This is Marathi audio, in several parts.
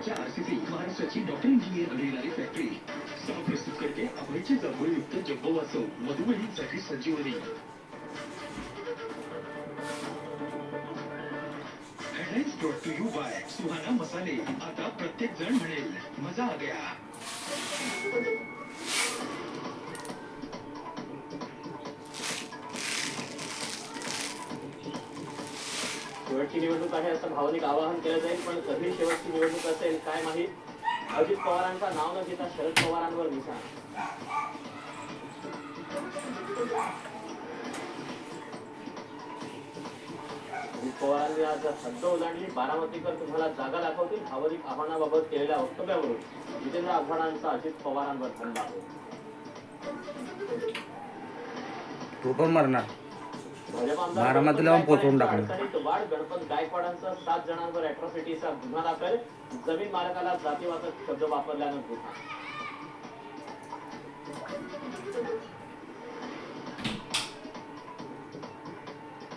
ब्रँडच्या आरसीसी महाराष्ट्राची डॉक्टर इंजिनियर घडविणारी फॅक्टरी सह प्रस्तुत करते अभयचे जगभरयुक्त जब्बो वाचव मधुमेहींसाठी संजीवनी. Headlines brought to you by Suhana Masale. आता प्रत्येक जण म्हणेल मजा आ गया. शेवटची निवडणूक आहे असं भावनिक आवाहन केलं जाईल, पण कधी शेवटची निवडणूक असेल काय माहीत. अजित पवारांचा नाव न घेता शरद पवारांवर निशाणा. अजित पवारांनी आज हद्द ओलांडली. बारामतीकर तुम्हाला जागा दाखवतील भावनिक आव्हानाबाबत केलेल्या वक्तव्यावरून जितेंद्र आव्हाडांचा अजित पवारांवर हल्ला. तो पण मरणार. बारामतीला पोहोचवून टाकलं. वाढ गणपत गायकवाडांचा 7 जणांवर अॅट्रॉसिटीचा गुन्हा दाखल. जमीन मालकाला जातीवाचक शब्द वापरल्यानं गुन्हा.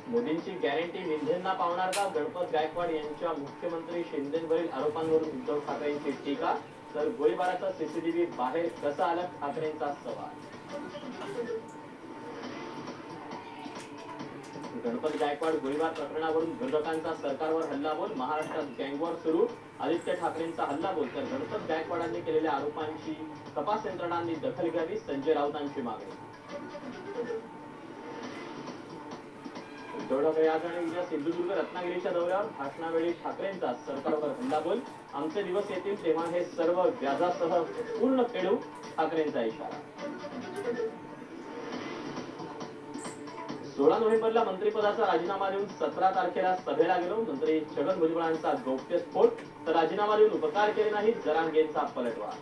मोदींची गॅरंटी विंध्येंना पावणार का? गणपत गायकवाड यांच्या मुख्यमंत्री शिंदेवरील आरोपांवरून उद्धव ठाकरेंची टीका. तर गोळीबाराचा सीसीटीव्ही बाहेर कसा आला ठाकरेंचा सवाल. गणपत गायकवाड गोळीबार प्रकरणावरून विरोधकांचा सरकारवर हल्लाबोल. महाराष्ट्रात गँगवॉर सुरू. आदित्य ठाकरेंचा हल्लाबोल. तर गणपत गायकवाडांनी केलेल्या आरोपांची तपास यंत्रणांनी दखल घ्यावी संजय राऊतांची मागणी. उद्धव ठाकरे आज आणि उद्या सिंधुदुर्ग रत्नागिरीच्या दौऱ्यावर. भाषणावेळी ठाकरेंचा सरकारवर हल्लाबोल. आमचे दिवस येतील तेव्हा हे सर्व व्याजासह पूर्ण फेडू ठाकरेंचा इशारा. 16 नोव्हेंबरला मंत्रिपदाचा राजीनामा देऊन 17 तारखेला सभेला गेलो. मंत्री छगन भुजबळांचा गौप्यस्फोट. तर राजीनामा देऊन उपकार केले नाहीत जरांगेंचा पलटवार.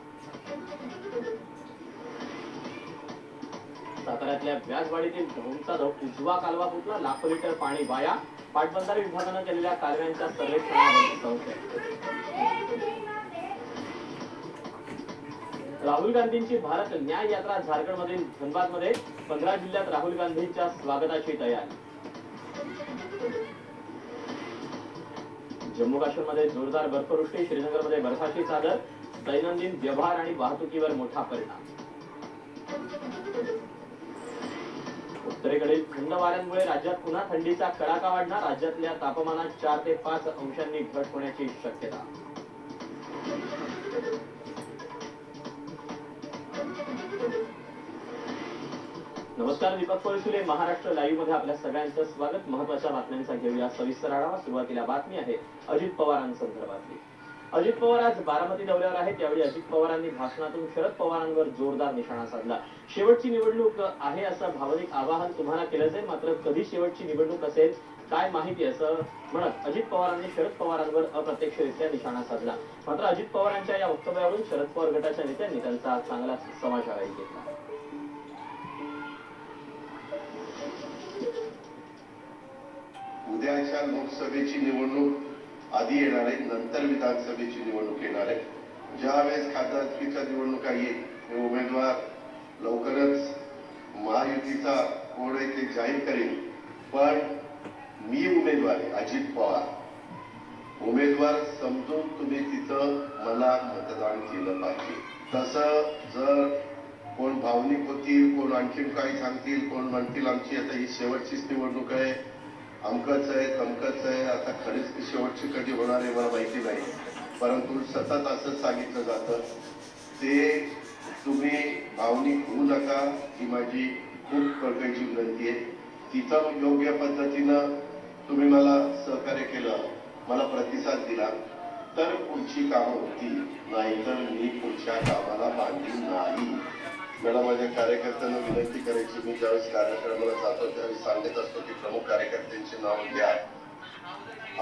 साताऱ्यातल्या व्याजवाडीतील धोमचा उजवा कालवा फुटला. लाखो लिटर पाणी वाया. पाटबंधारे विभागानं केलेल्या कालव्यांच्या सर्वेक्षणावर संशय. राहुल गांधींची भारत न्याय यात्रा झारखंडमधील धनबादमध्ये. 15 जिल्ह्यात राहुल गांधींच्या स्वागताची तयारी. जम्मू काश्मीरमध्ये जोरदार बर्फवृष्टी. श्रीनगरमध्ये बर्फाची चादर. दैनंदिन व्यवहार आणि वाहतुकीवर मोठा परिणाम. उत्तरेकडील थंड वाऱ्यांमुळे राज्यात पुन्हा थंडीचा कडाका वाढणार. राज्यातल्या तापमानात 4 ते 5 अंशांनी घट होण्याची शक्यता. नमस्कार, दीपक पळसुले महाराष्ट्र लाईव्ह मध्ये आपल्या सगळ्यांचं स्वागत. महत्वाच्या बातम्यांचा घेऊया सविस्तर आढावा. सुरुवातीला बातमी आहे अजित पवारांसंदर्भातली. अजित पवार आज बारामती दौऱ्यावर आहेत. त्यावेळी अजित पवारांनी भाषणातून शरद पवारांवर जोरदार निशाणा साधला. शेवटची निवडणूक आहे असं भावनिक आवाहन तुम्हाला केलं जाईल, मात्र कधी शेवटची निवडणूक असेल काय माहिती असं म्हणत अजित पवारांनी शरद पवारांवर अप्रत्यक्षरित्या निशाणा साधला. मात्र अजित पवारांच्या या वक्तव्यावरून शरद पवार गटाच्या नेत्यांनी त्यांचा चांगला समाचारही घेतला. उद्याच्या लोकसभेची निवडणूक आधी येणार आहे, नंतर विधानसभेची निवडणूक येणार आहे. ज्यावेळेस खासदारकीच्या निवडणुका येईल हे उमेदवार लवकरच महायुतीचा कोण आहे ते जाहीर करेल. पण मी उमेदवार आहे अजित पवार. उमेदवार समजून तुम्ही तिथं मला मतदान केलं पाहिजे. तसं जर कोण भावनिक होतील, कोण आणखीन काही सांगतील, कोण म्हणतील आमची आता ही शेवटचीच निवडणूक आहे, अमकच आहे तमकच आहे, आता खरीच शेवटची कधी होणार आहे मला माहिती नाही, परंतु सतत असं सांगितलं जातं. ते तुम्ही भावनिक होऊ नका ही माझी खूप कळकळीची विनंती आहे. तिथं योग्य पद्धतीनं तुम्ही मला सहकार्य केलं, मला प्रतिसाद दिला तर पुढची कामं होती, नाहीतर मी पुढच्या कामाला बांधली नाही. मला माझ्या कार्यकर्त्यांना विनंती करायची, मी ज्यावेळेस कार्यक्रमाला जातो त्यावेळेस सांगत असतो की प्रमुख कार्यकर्त्यांची नावं घ्या.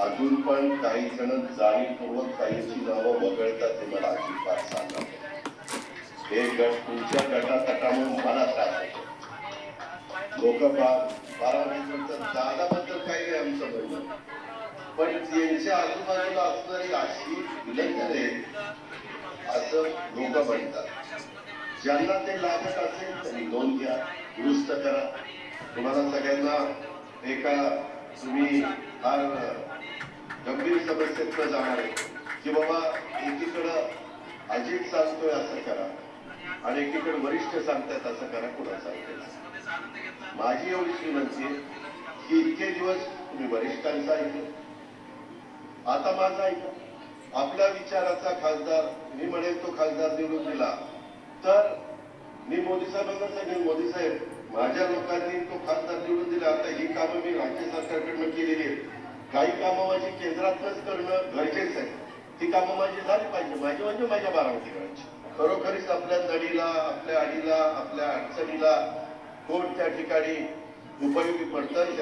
अजून पण काही जण जाणीवपूर्वक काहींची नावं वगळतात, ते मला अजिबात सांगा. हे गट तुमच्या गटातटामुळे मला त्रास होतो. लोक बारामतीनंतर दादाबद्दल काही आहे आमचं म्हणणं, पण त्यांच्या आजूबाजूला असणारी अशी विलंघन आहे असं लोक म्हणतात. ज्यांना ते लागत असेल त्यांनी नोंद घ्या, दुरुस्त करा. तुम्हाला सगळ्यांना एका तुम्ही फार गंभीर समस्येत जाणार आहे. की बाबा एकीकडं अजित सांगतोय असं करा आणि एकीकडे वरिष्ठ सांगतायत असं करा, कुणा सांगतायत. माझी एवढीच विनंती आहे की इतके दिवस तुम्ही वरिष्ठांचं ऐकलं, आता माझा ऐका. आपल्या विचाराचा खासदार, मी म्हणेल तो खासदार निवडून दिला तर मी मोदी साहेबांना सांगेन, मोदी साहेब माझ्या लोकांनी तो खासदार निवडून दिला, आता ही कामं मी राज्य सरकारकडनं केलेली आहेत, काही कामं माझी केंद्रातच करणं गरजेचं आहे, ती कामं माझी झाली पाहिजे, माझी म्हणजे माझ्या बारामतीकरांची. खरोखरीच आपल्या नडीला, आपल्या अडीला, आपल्या अडचणीला कोण त्या ठिकाणी उपयोगी पडतं